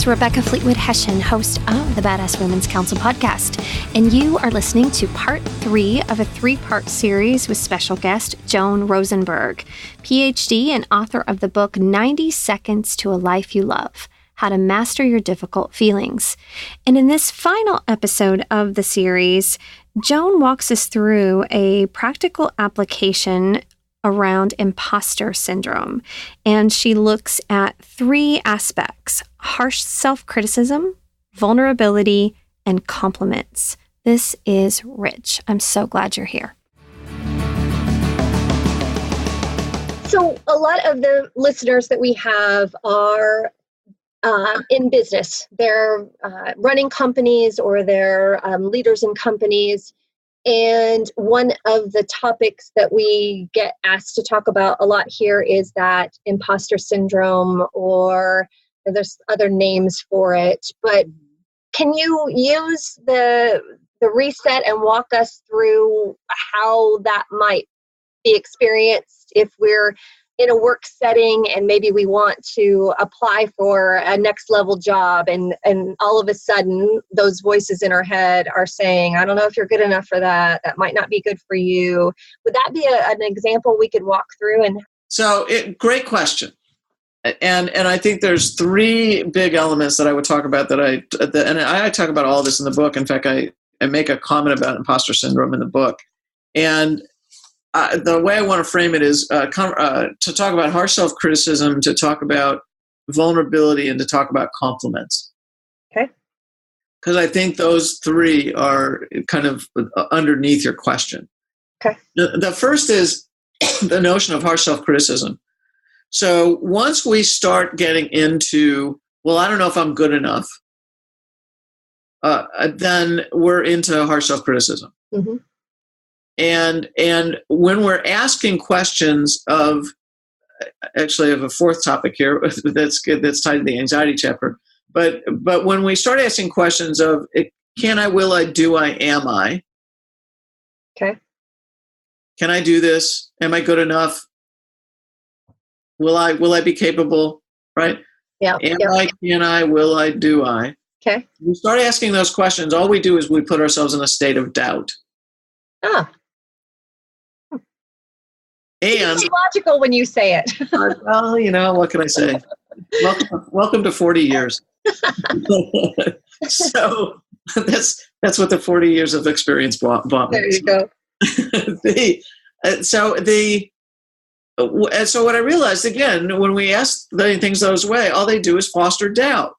is Rebecca Fleetwood Hession, host of the Badass Women's Council podcast, and you are listening to part 3 of a 3-part series with special guest Joan Rosenberg, PhD and author of the book 90 Seconds to a Life You Love: How to Master Your Difficult Feelings. And in this final episode of the series, Joan walks us through a practical application around imposter syndrome. And she looks at 3 aspects: harsh self-criticism, vulnerability, and compliments. This is rich. I'm so glad you're here. So a lot of the listeners that we have are in business. They're running companies or they're leaders in companies. And one of the topics that we get asked to talk about a lot here is that imposter syndrome, or there's other names for it. But can you use the reset and walk us through how that might be experienced if we're in a work setting and maybe we want to apply for a next level job, and all of a sudden those voices in our head are saying, I don't know if you're good enough for that. That might not be good for you. Would that be an example we could walk through? And so, great question. And I think there's 3 big elements that I would talk about and I talk about all this in the book. In fact, I make a comment about imposter syndrome in the book. And the way I want to frame it is to talk about harsh self-criticism, to talk about vulnerability, and to talk about compliments. Okay. Because I think those 3 are kind of underneath your question. Okay. The first is the notion of harsh self-criticism. So once we start getting into, well, I don't know if I'm good enough, then we're into harsh self-criticism. Mm-hmm. And when we're asking questions of, actually I have a 4th topic here that's tied to the anxiety chapter, but when we start asking questions of can I, will I, do I, am I? Okay. Can I do this? Am I good enough? Will I be capable? Right? Yeah. Am I, can I, will I, do I? Okay. We start asking those questions. All we do is we put ourselves in a state of doubt. Ah. And it's logical when you say it. Well, what can I say? Welcome to 40 years. So that's what the 40 years of experience bought me. There you go. So what I realized, again, when we ask things those way, all they do is foster doubt.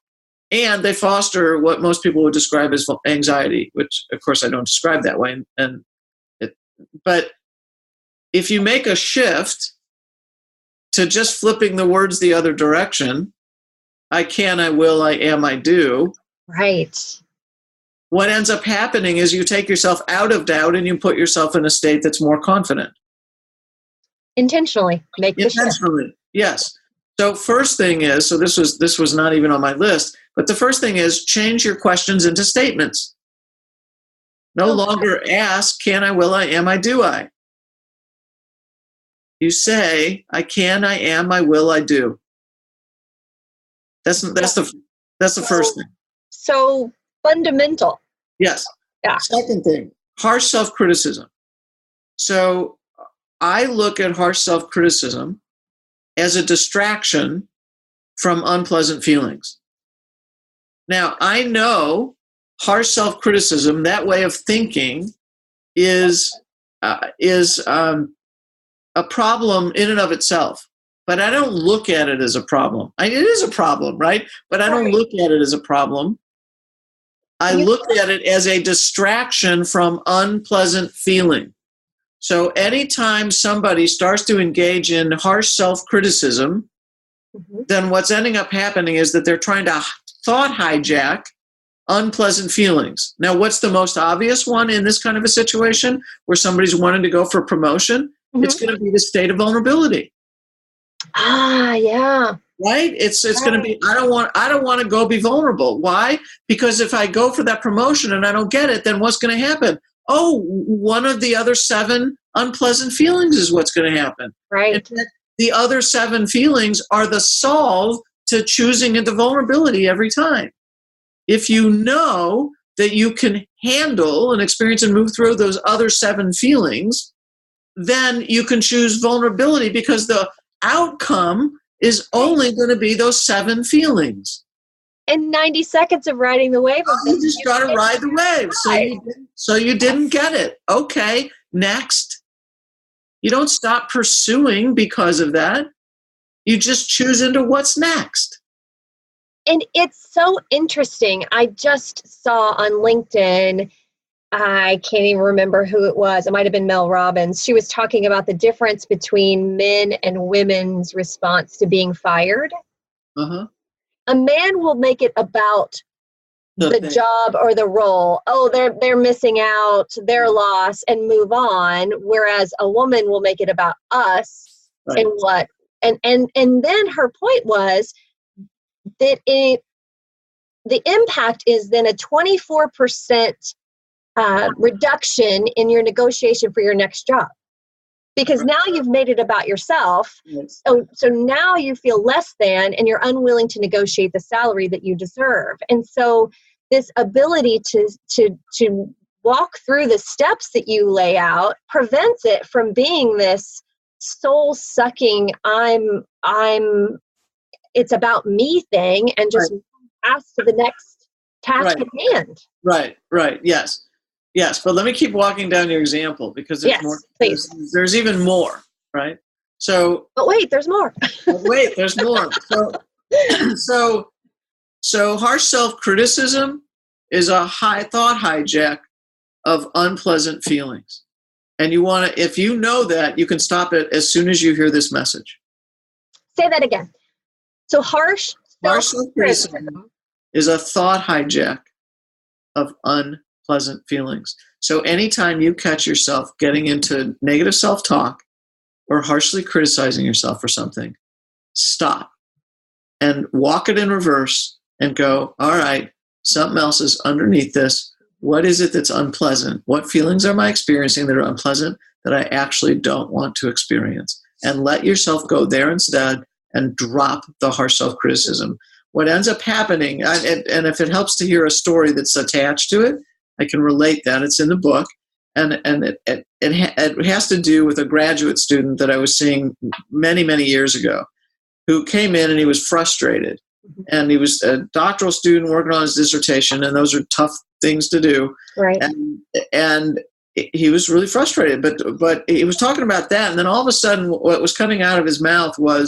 And they foster what most people would describe as anxiety, which, of course, I don't describe that way. But if you make a shift to just flipping the words the other direction, I can, I will, I am, I do. Right. What ends up happening is you take yourself out of doubt and you put yourself in a state that's more confident. Intentionally. Intentionally, yes. So first thing is, so this was not even on my list, but the first thing is change your questions into statements. No longer ask, can I, will I, am I, do I? You say, I can, I am, I will, I do. That's the first thing. So fundamental. Yes. Yeah. Second thing, harsh self-criticism. So I look at harsh self-criticism as a distraction from unpleasant feelings. Now, I know harsh self-criticism, that way of thinking, is a problem in and of itself, but I don't look at it as a problem. It is a problem, right? But I don't look at it as a problem. I look at it as a distraction from unpleasant feeling. So anytime somebody starts to engage in harsh self-criticism, then what's ending up happening is that they're trying to thought hijack unpleasant feelings. Now, what's the most obvious one in this kind of a situation where somebody's wanting to go for promotion? It's going to be the state of vulnerability. Ah, yeah. Right? It's going to be, I don't want to go be vulnerable. Why? Because if I go for that promotion and I don't get it, then what's going to happen? Oh, one of the other 7 unpleasant feelings is what's going to happen. Right. In fact, the other 7 feelings are the solve to to choosing into vulnerability every time. If you know that you can handle and experience and move through those other 7 feelings, then you can choose vulnerability because the outcome is only going to be those 7 feelings. And 90 seconds of riding the wave. You just got to ride the wave. So you didn't get it. Okay, next. You don't stop pursuing because of that. You just choose into what's next. And it's so interesting. I just saw on LinkedIn, I can't even remember who it was. It might have been Mel Robbins. She was talking about the difference between men and women's response to being fired. Uh-huh. A man will make it about the job or the role. Oh, they're missing out, their loss, and move on. Whereas a woman will make it about us and what. And then her point was that the impact is then a 24% reduction in your negotiation for your next job. Because now you've made it about yourself. Yes. So now you feel less than, and you're unwilling to negotiate the salary that you deserve. And so this ability to walk through the steps that you lay out prevents it from being this soul-sucking, it's about me thing, and just pass to the next task at hand. Right, yes. Yes, but let me keep walking down your example because there's more. Please. There's even more, right? So. But wait, there's more. There's more. So harsh self-criticism is a thought hijack of unpleasant feelings. And you want to, if you know that, you can stop it as soon as you hear this message. Say that again. So harsh self-criticism is a thought hijack of unpleasant feelings. So anytime you catch yourself getting into negative self-talk or harshly criticizing yourself for something, stop and walk it in reverse and go, all right, something else is underneath this. What is it that's unpleasant? What feelings am I experiencing that are unpleasant that I actually don't want to experience? And let yourself go there instead and drop the harsh self-criticism. What ends up happening, and if it helps to hear a story that's attached to it, I can relate that. It's in the book. And it has to do with a graduate student that I was seeing many, many years ago who came in and he was frustrated. And he was a doctoral student working on his dissertation, and those are tough things to do. Right. And he was really frustrated, but he was talking about that. And then all of a sudden what was coming out of his mouth were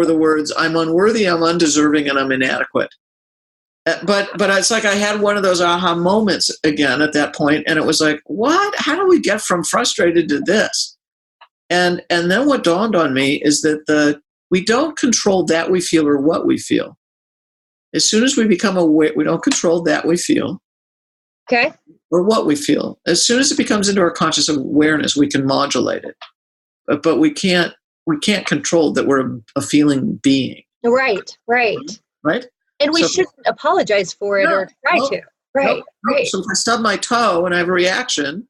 the words, I'm unworthy, I'm undeserving, and I'm inadequate. But it's like I had one of those aha moments again at that point, and it was like, what? How do we get from frustrated to this? And then what dawned on me is that we don't control that we feel or what we feel. As soon as we become aware, we don't control that we feel. Okay. Or what we feel. As soon as it becomes into our conscious awareness, we can modulate it. But we can't control that we're a feeling being. Right. And we shouldn't apologize for it or try to. Right. So if I stub my toe and I have a reaction,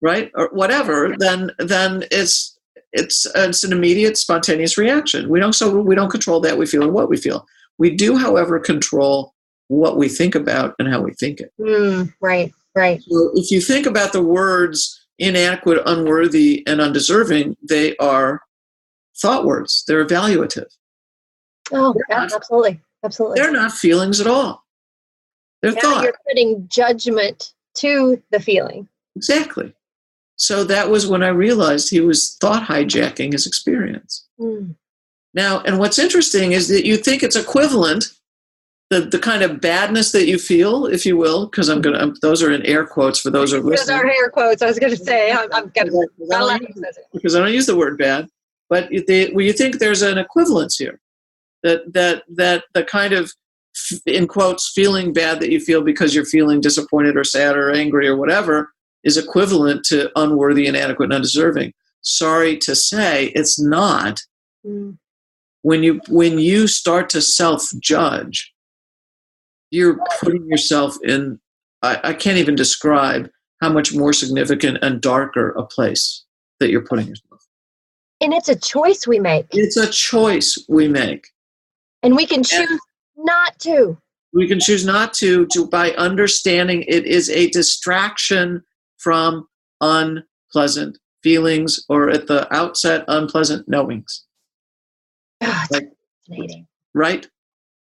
right, or whatever, then it's an immediate spontaneous reaction. We don't control that we feel or what we feel. We do, however, control what we think about and how we think it. Right. So if you think about the words inadequate, unworthy, and undeserving, they are thought words. They're evaluative. Oh, yeah, absolutely. They're not feelings at all. They're thought. You're putting judgment to the feeling. Exactly. So that was when I realized he was thought hijacking his experience. Now, and what's interesting is that you think it's equivalent, the kind of badness that you feel, if you will, because those are in air quotes for those who are listening. Those are air quotes. I was going to say, because I don't use the word bad, but you think there's an equivalence here, that the kind of, in quotes, feeling bad that you feel because you're feeling disappointed or sad or angry or whatever is equivalent to unworthy, inadequate, and undeserving. Sorry to say, it's not. When you start to self-judge, you're putting yourself in, I can't even describe how much more significant and darker a place that you're putting yourself. And it's a choice we make. It's a choice we make. And we can choose not to. We can choose not to by understanding it is a distraction from unpleasant feelings, or at the outset, unpleasant knowings. Oh, Like, fascinating. right?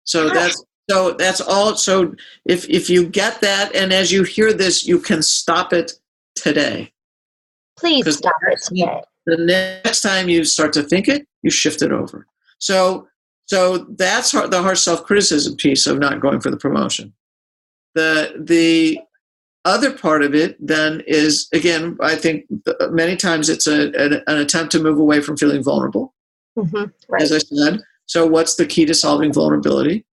So that's all. So if you get that, and as you hear this, you can stop it today. Please stop it today. The next time you start to think it, you shift it over. So that's the harsh self-criticism piece of not going for the promotion. The other part of it then is, again, I think many times it's an attempt to move away from feeling vulnerable. Mm-hmm. Right. As I said. So what's the key to solving vulnerability?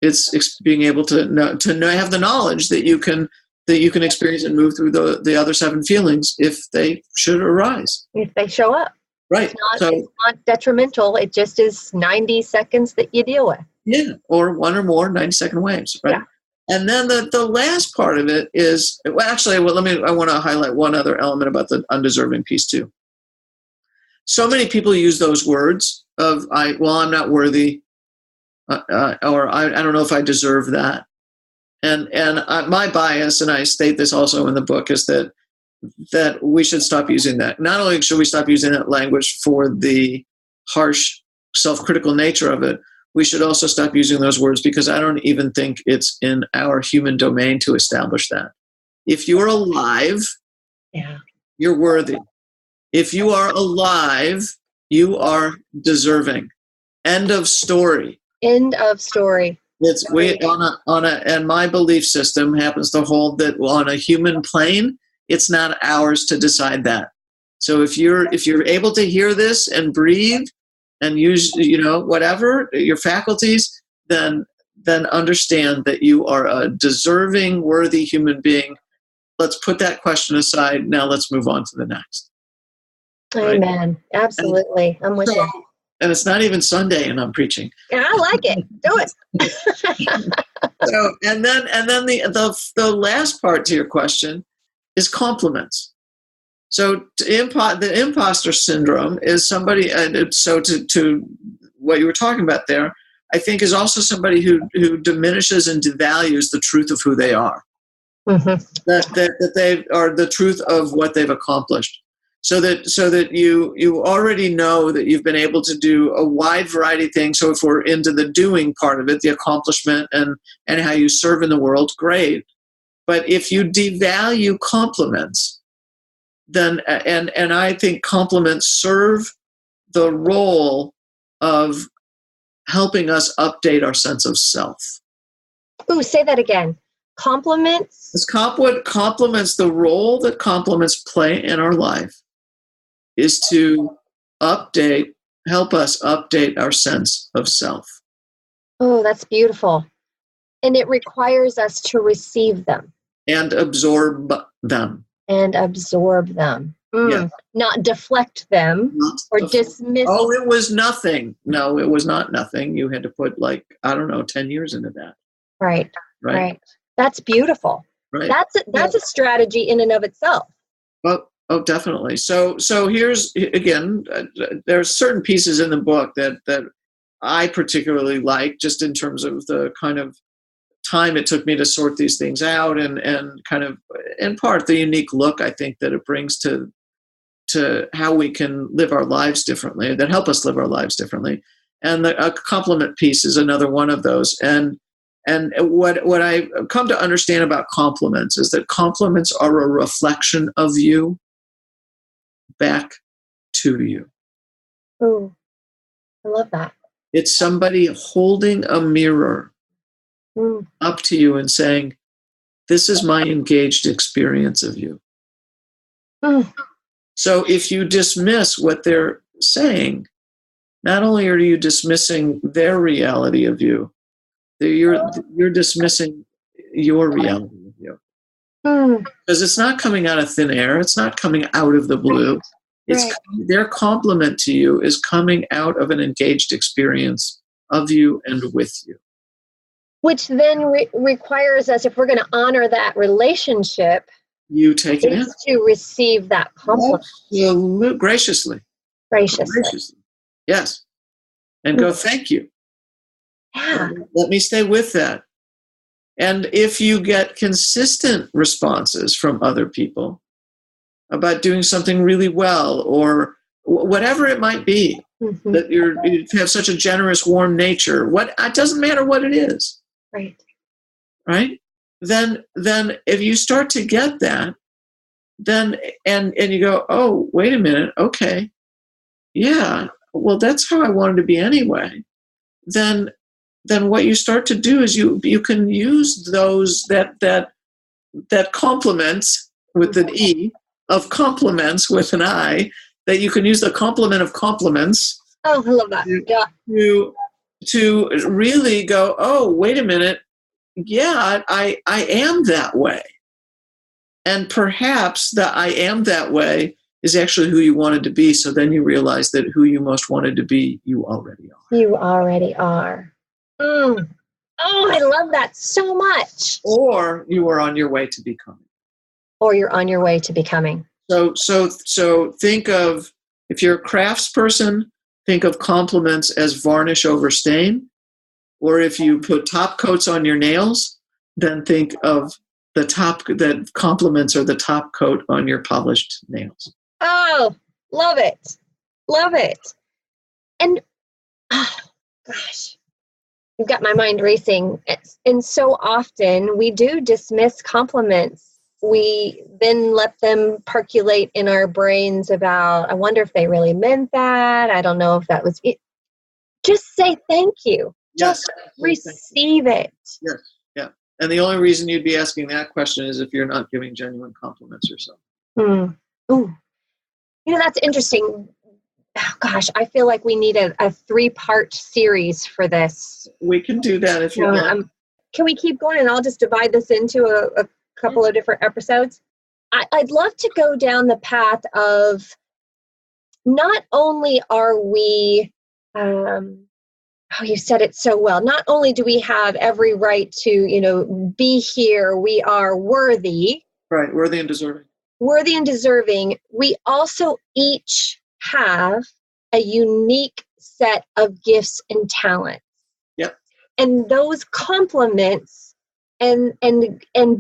It's being able to have the knowledge that you can experience and move through the other 7 feelings if they should arise. If they show up. Right. It's not detrimental. It just is 90 seconds that you deal with. Yeah. Or one or more 90-second waves. Right. Yeah. And then the last part of it is, I want to highlight one other element about the undeserving piece too. So many people use those words of, I'm not worthy, or I don't know if I deserve that. And my bias, and I state this also in the book, is that we should stop using that. Not only should we stop using that language for the harsh, self-critical nature of it, we should also stop using those words, because I don't even think it's in our human domain to establish that. If you're alive, you're worthy. If you are alive, you are deserving. End of story. End of story. And my belief system happens to hold that on a human plane, it's not ours to decide that. So if you're able to hear this and breathe and use, whatever your faculties, then understand that you are a deserving, worthy human being. Let's put that question aside. Now let's move on to the next. Amen. Right? Absolutely. I'm with you. And it's not even Sunday and I'm preaching. And I like it. Do it. So, and then the last part to your question is compliments. So the imposter syndrome is somebody, so to what you were talking about there, I think is also somebody who diminishes and devalues the truth of who they are. Mm-hmm. That they are the truth of what they've accomplished. So that you already know that you've been able to do a wide variety of things. So if we're into the doing part of it, the accomplishment and how you serve in the world, great. But if you devalue compliments, then and I think compliments serve the role of helping us update our sense of self. Ooh, say that again. Compliments? What compliments, the role that compliments play in our life is to help us update our sense of self. Oh, that's beautiful. And it requires us to receive them. And absorb them. Yes. Not deflect them dismiss. Oh, it was nothing. No, it was not nothing. You had to put 10 years into that. Right. That's beautiful. Right. That's a strategy in and of itself. Oh, definitely. So here's, again, there's certain pieces in the book that I particularly like, just in terms of the kind of time it took me to sort these things out, and kind of, in part, the unique look I think that it brings to how we can live our lives differently, that help us live our lives differently. And a compliment piece is another one of those. And what I've come to understand about compliments is that compliments are a reflection of you back to you. Oh, I love that. It's somebody holding a mirror up to you and saying, this is my engaged experience of you. So if you dismiss what they're saying, not only are you dismissing their reality of you, you're dismissing your reality of you. Because it's not coming out of thin air. It's not coming out of the blue. Their compliment to you is coming out of an engaged experience of you and with you. Which then requires us, if we're going to honor that relationship, you take it in. To receive that compliment. Graciously. Graciously. Yes. And go, thank you. Yeah. Let me stay with that. And if you get consistent responses from other people about doing something really well, or whatever it might be, that you have such a generous, warm nature, it doesn't matter what it is. Right? Then if you start to get that, then and you go, oh, wait a minute, okay, yeah, well, that's how I wanted to be anyway. Then what you start to do is you can use those that complements with an E, of compliments with an I, that you can use the complement of compliments. Oh, I love that. Yeah. To really go, oh, wait a minute, yeah, I am that way. And perhaps the I am that way is actually who you wanted to be. So then you realize that who you most wanted to be, you already are. You already are. Oh, I love that so much. Or you are on your way to becoming. Or you're on your way to becoming. So think of, if you're a craftsperson, think of compliments as varnish over stain. Or if you put top coats on your nails, then think of that compliments are the top coat on your polished nails. Oh, love it. Love it. And, oh, gosh, you've got my mind racing. And so often we do dismiss compliments. We then let them percolate in our brains about, I wonder if they really meant that. I don't know if that was it. Just say thank you. Yes. Just receive it. Yes. Yeah. And the only reason you'd be asking that question is if you're not giving genuine compliments yourself. Ooh. That's interesting. Oh, gosh, I feel like we need a 3-part series for this. We can do that if you want. Can we keep going, and I'll just divide this into a couple of different episodes? I'd love to go down the path of, not only are we, you said it so well, not only do we have every right to, be here, we are worthy. Right, worthy and deserving. Worthy and deserving. We also each have a unique set of gifts and talents. Yep. And those compliments and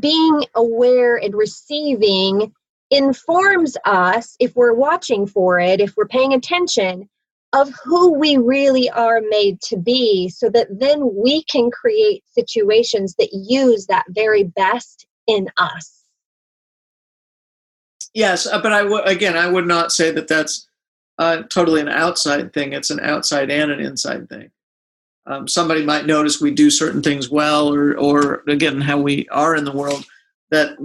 being aware and receiving informs us, if we're watching for it, if we're paying attention, of who we really are made to be, so that then we can create situations that use that very best in us. Yes, but I would not say that that's totally an outside thing. It's an outside and an inside thing. Somebody might notice we do certain things well, or again, how we are in the world, that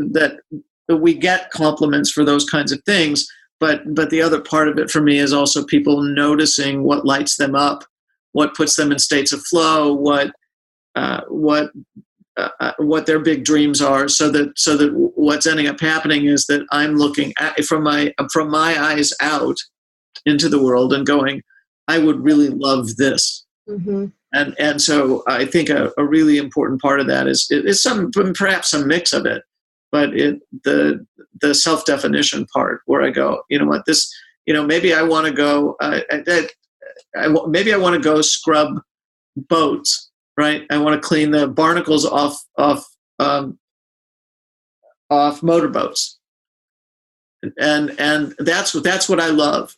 we get compliments for those kinds of things. But the other part of it for me is also people noticing what lights them up, what puts them in states of flow, what their big dreams are, so that what's ending up happening is that I'm looking at from my eyes out into the world and going, I would really love this. Mm-hmm. And so I think a really important part of that is perhaps some mix of it, but the self-definition part, where I go, you know what, this, maybe I want to go, maybe I want to go scrub boats. Right, I want to clean the barnacles off motorboats, and that's what I love,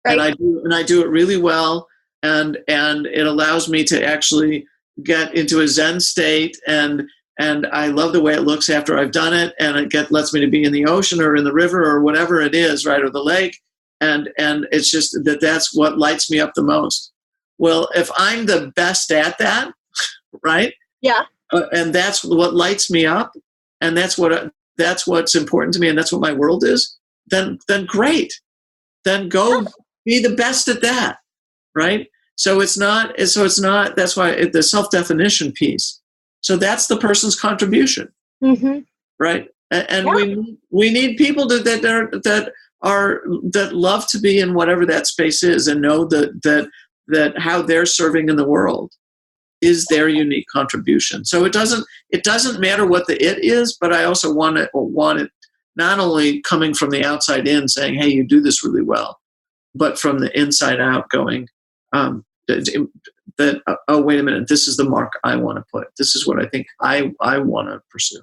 right. and I do it really well, and it allows me to actually get into a Zen state, and I love the way it looks after I've done it, and it lets me to be in the ocean or in the river or whatever it is, right, or the lake, and it's just that's what lights me up the most. Well, if I'm the best at that, right? Yeah. And that's what lights me up, and that's what's important to me, and that's what my world is. Then great. Then go be the best at that, right? So it's not. That's why the self-definition piece. So that's the person's contribution, mm-hmm. right? And we need people that love to be in whatever that space is, and know that how they're serving in the world is their unique contribution. So it doesn't matter what the it is, but I also want it not only coming from the outside in, saying, hey, you do this really well, but from the inside out going, that, oh, wait a minute, this is the mark I want to put. This is what I think I want to pursue.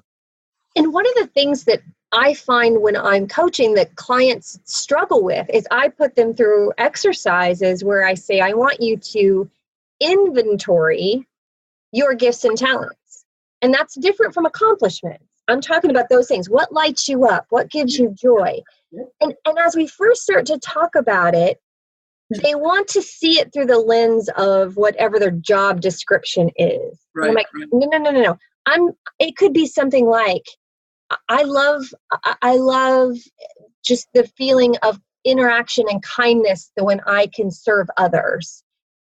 And one of the things that I find when I'm coaching that clients struggle with is I put them through exercises where I say, I want you to inventory your gifts and talents. And that's different from accomplishments. I'm talking about those things. What lights you up? What gives you joy? And as we first start to talk about it, they want to see it through the lens of whatever their job description is. Right, I'm like, no. It could be something like, I love just the feeling of interaction and kindness that when I can serve others.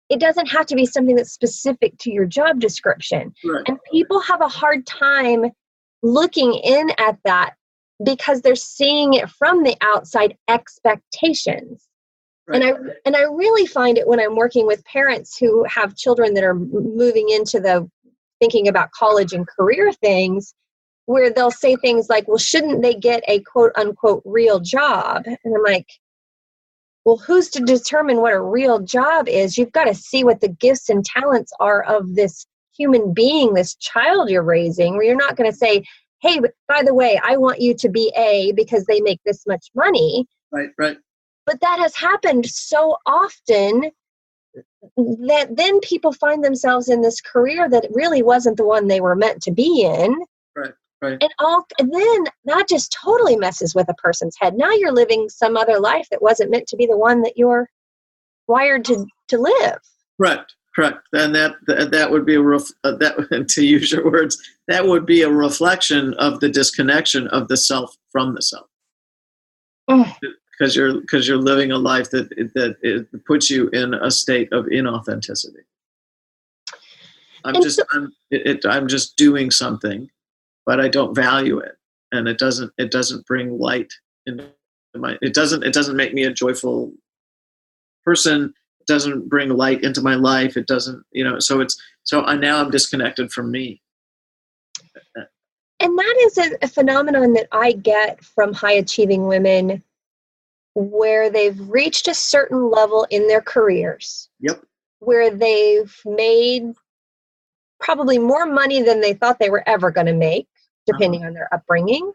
It doesn't have to be something that's specific to your job description. Right. And people have a hard time looking in at that because they're seeing it from the outside expectations. Right. And I really find it when I'm working with parents who have children that are moving into the thinking about college and career things, where they'll say things like, well, shouldn't they get a quote unquote real job? And I'm like, well, who's to determine what a real job is? You've got to see what the gifts and talents are of this human being, this child you're raising, where you're not going to say, hey, but by the way, I want you to be A because they make this much money. Right. But that has happened so often that then people find themselves in this career that really wasn't the one they were meant to be in. Right. And then that just totally messes with a person's head. Now you're living some other life that wasn't meant to be the one that you're wired to live. Correct. And that would be that, to use your words, that would be a reflection of the disconnection of the self from the self. Because you're living a life that it puts you in a state of inauthenticity. I'm just doing something, but I don't value it, and it doesn't bring light into my. It doesn't make me a joyful person. It doesn't bring light into my life. It doesn't, So now I'm disconnected from me. And that is a phenomenon that I get from high achieving women, where they've reached a certain level in their careers. Yep. Where they've made probably more money than they thought they were ever going to make, depending on their upbringing.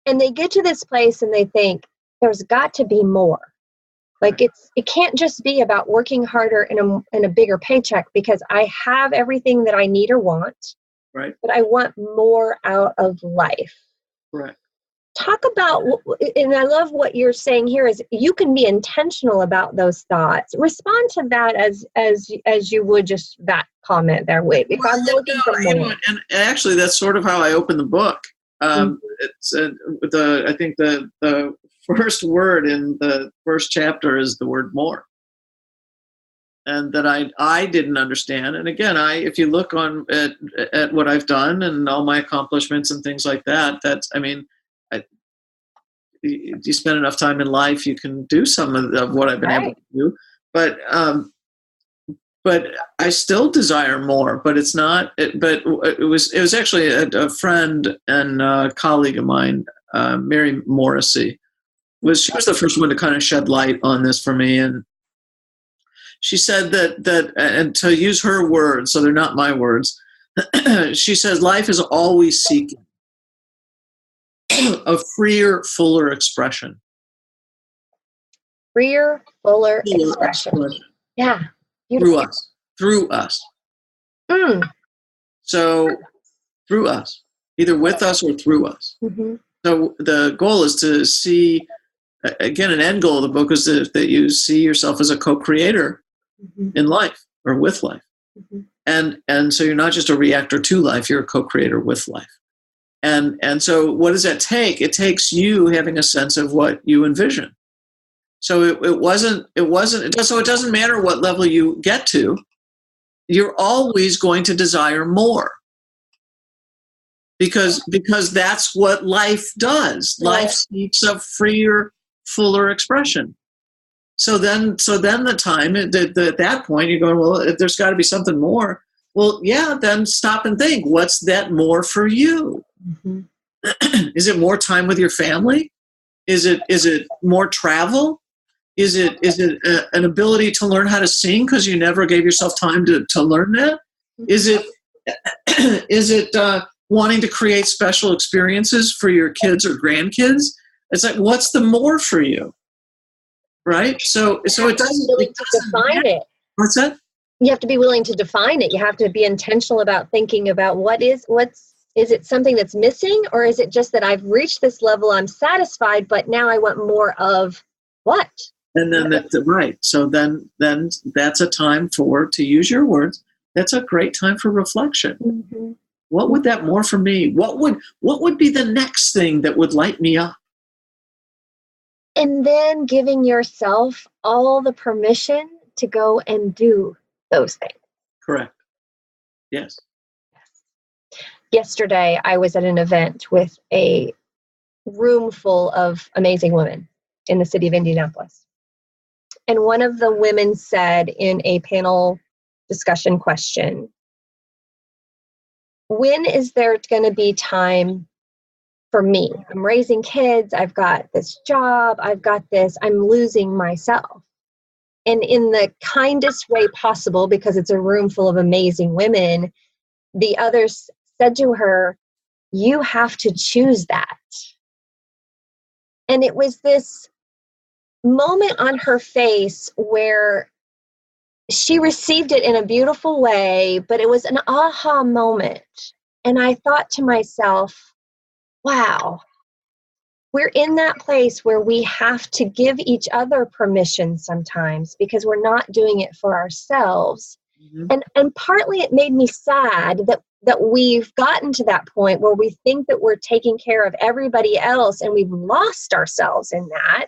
And they get to this place and they think, there's got to be more. Like it can't just be about working harder and a bigger paycheck, because I have everything that I need or want. Right. But I want more out of life. Right. Talk about, and I love what you're saying here, is you can be intentional about those thoughts. Respond to that as you would just that comment there. Wait, if I'm looking for more. And actually, that's sort of how I open the book. It's I think the first word in the first chapter is the word more, and that I didn't understand. And again, if you look at what I've done and all my accomplishments and things like that, you spend enough time in life, you can do some of what I've been able to do. But I still desire more. But it's not. But it was actually a friend and a colleague of mine, Mary Morrissey. She was the first one to kind of shed light on this for me, and she said that and to use her words, so they're not my words. She says life is always seeking a freer, fuller expression. Freer, fuller expression. Yeah. Beautiful. Through us. So through us, either with us or through us. Mm-hmm. So the goal is to see, again, an end goal of the book is that you see yourself as a co-creator in life or with life. Mm-hmm. And so you're not just a reactor to life, you're a co-creator with life. And so what does that take? It takes you having a sense of what you envision. So it doesn't matter what level you get to, you're always going to desire more. Because that's what life does. Life seeks a freer, fuller expression. So then the time at that point you're going, well, there's got to be something more. Well, yeah, then stop and think, what's that more for you? Mm-hmm. Is it more time with your family? Is it more travel? Is it an ability to learn how to sing because you never gave yourself time to learn that? Is it wanting to create special experiences for your kids or grandkids? It's like, what's the more for you, right? So it doesn't define it. What's that? You have to be willing to define it. You have to be intentional about thinking about is it something that's missing, or is it just that I've reached this level, I'm satisfied, but now I want more of what? And then right. So then that's a time to use your words. That's a great time for reflection. Mm-hmm. What would that more for me? What would be the next thing that would light me up? And then giving yourself all the permission to go and do those things. Correct. Yes. Yesterday, I was at an event with a room full of amazing women in the city of Indianapolis. And one of the women said in a panel discussion question, when is there going to be time for me? I'm raising kids. I've got this job. I've got this. I'm losing myself. And in the kindest way possible, because it's a room full of amazing women, the others said to her, you have to choose that. And it was this moment on her face where she received it in a beautiful way, but it was an aha moment. And I thought to myself, wow, we're in that place where we have to give each other permission sometimes because we're not doing it for ourselves. Mm-hmm. And partly it made me sad that we've gotten to that point where we think that we're taking care of everybody else and we've lost ourselves in that.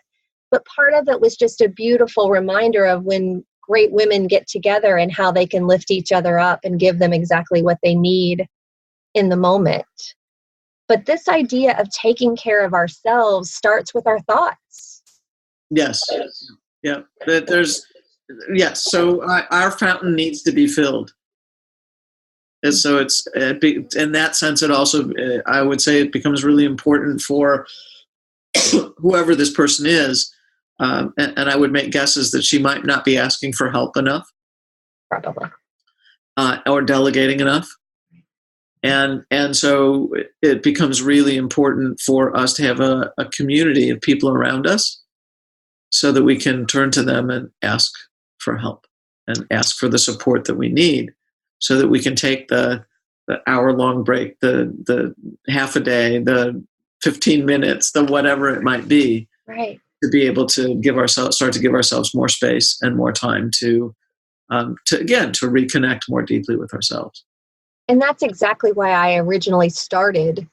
But part of it was just a beautiful reminder of when great women get together and how they can lift each other up and give them exactly what they need in the moment. But this idea of taking care of ourselves starts with our thoughts. Yes. Yeah. So our fountain needs to be filled. And so it's in that sense, it also, I would say it becomes really important for whoever this person is. And I would make guesses that she might not be asking for help enough. Probably. Or delegating enough. And so it becomes really important for us to have a community of people around us so that we can turn to them and ask for help and ask for the support that we need so that we can take the hour-long break, the half a day, the 15 minutes, the whatever it might be, right, to be able to start to give ourselves more space and more time to reconnect more deeply with ourselves. And that's exactly why I originally started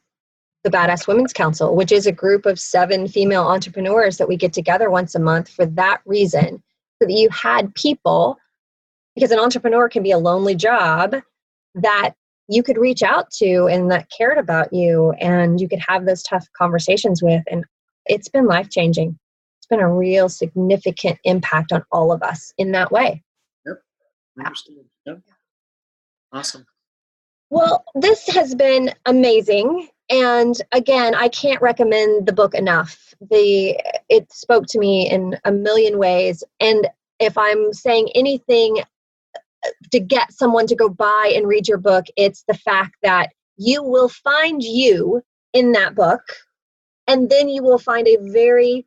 the Badass Women's Council, which is a group of 7 female entrepreneurs that we get together once a month for that reason, so that you had people, because an entrepreneur can be a lonely job, that you could reach out to and that cared about you and you could have those tough conversations with. And it's been life-changing. It's been a real significant impact on all of us in that way. Yep. Understood. Yep. Awesome. Well, this has been amazing. And again, I can't recommend the book enough. It spoke to me in a million ways. And if I'm saying anything to get someone to go buy and read your book, it's the fact that you will find you in that book. And then you will find a very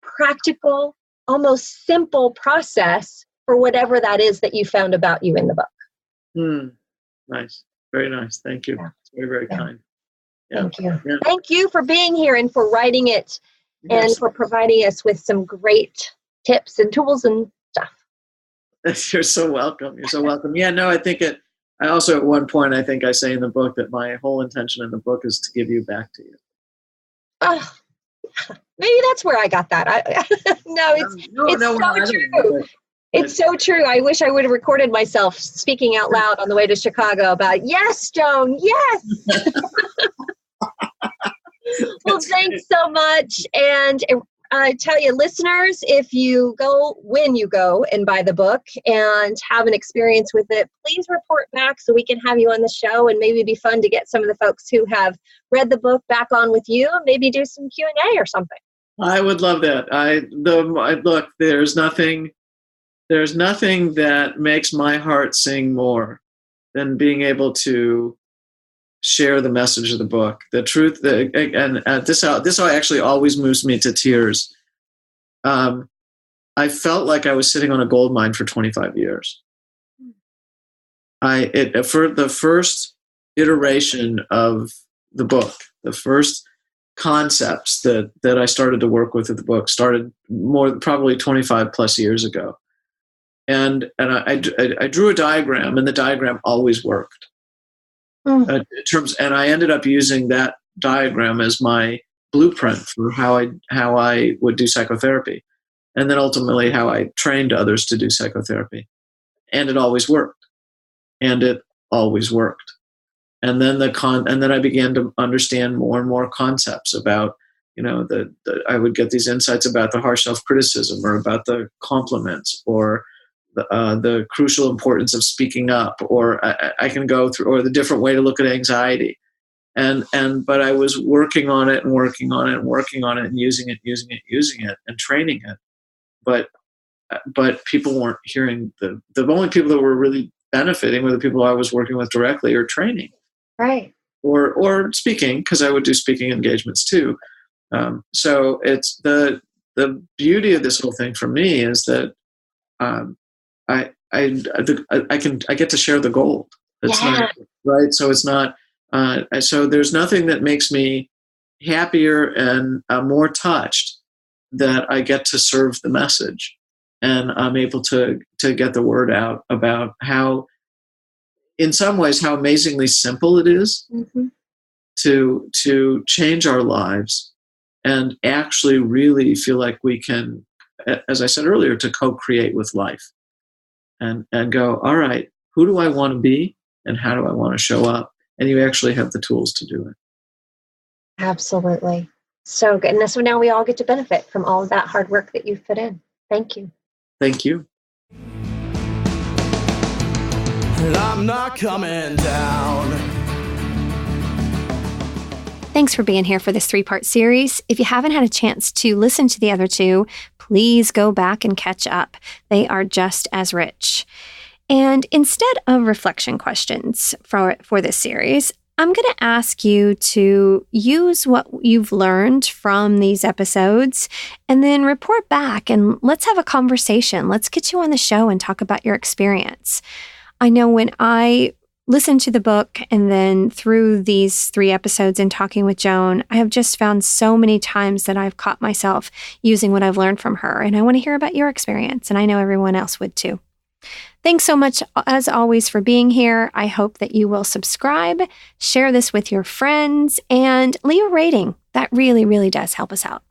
practical, almost simple process for whatever that is that you found about you in the book. Nice. Very nice. Thank you. Yeah. It's very, very kind. Yeah. Thank you. Yeah. Thank you for being here and for writing it and for providing us with some great tips and tools and stuff. You're so welcome. You're so welcome. Yeah, no, I also at one point, I think I say in the book that my whole intention in the book is to give you back to you. Oh, maybe that's where I got that. It's so true. It's so true. I wish I would have recorded myself speaking out loud on the way to Chicago about, yes, Joan, yes. Well, thanks so much. And I tell you, listeners, when you go and buy the book and have an experience with it, please report back so we can have you on the show, and maybe it'd be fun to get some of the folks who have read the book back on with you and maybe do some Q&A or something. I would love that. Look, there's nothing that makes my heart sing more than being able to share the message of the book, the truth. This actually always moves me to tears. I felt like I was sitting on a gold mine for 25 years. For the first iteration of the book, the first concepts that I started to work with the book started probably 25 plus years ago. And I drew a diagram, and the diagram always worked. And I ended up using that diagram as my blueprint for how I would do psychotherapy, and then ultimately how I trained others to do psychotherapy. And it always worked. And then I began to understand more and more concepts about, I would get these insights about the harsh self-criticism, or about the compliments, or the crucial importance of speaking up, or I can go through, or the different way to look at anxiety. But I was working on it and working on it and working on it and using it and training it. But people weren't hearing the only people that were really benefiting were the people I was working with directly or training. Right. Or speaking, because I would do speaking engagements too. So it's the beauty of this whole thing for me is that I get to share the gold. It's not right. So it's not. So there's nothing that makes me happier and more touched that I get to serve the message, and I'm able to get the word out about how, in some ways, how amazingly simple it is to change our lives and actually really feel like we can, as I said earlier, to co-create with life and go, all right, who do I want to be and how do I want to show up? And you actually have the tools to do it. Absolutely. So good. And so now we all get to benefit from all of that hard work that you've put in. Thank you. Thank you. And I'm not coming down. Thanks for being here for this 3-part series. If you haven't had a chance to listen to the other 2, please go back and catch up. They are just as rich. And instead of reflection questions for this series, I'm going to ask you to use what you've learned from these episodes and then report back, and let's have a conversation. Let's get you on the show and talk about your experience. I know when I listened to the book and then through these 3 episodes and talking with Joan, I have just found so many times that I've caught myself using what I've learned from her. And I want to hear about your experience, and I know everyone else would too. Thanks so much, as always, for being here. I hope that you will subscribe, share this with your friends, and leave a rating. That really, really does help us out.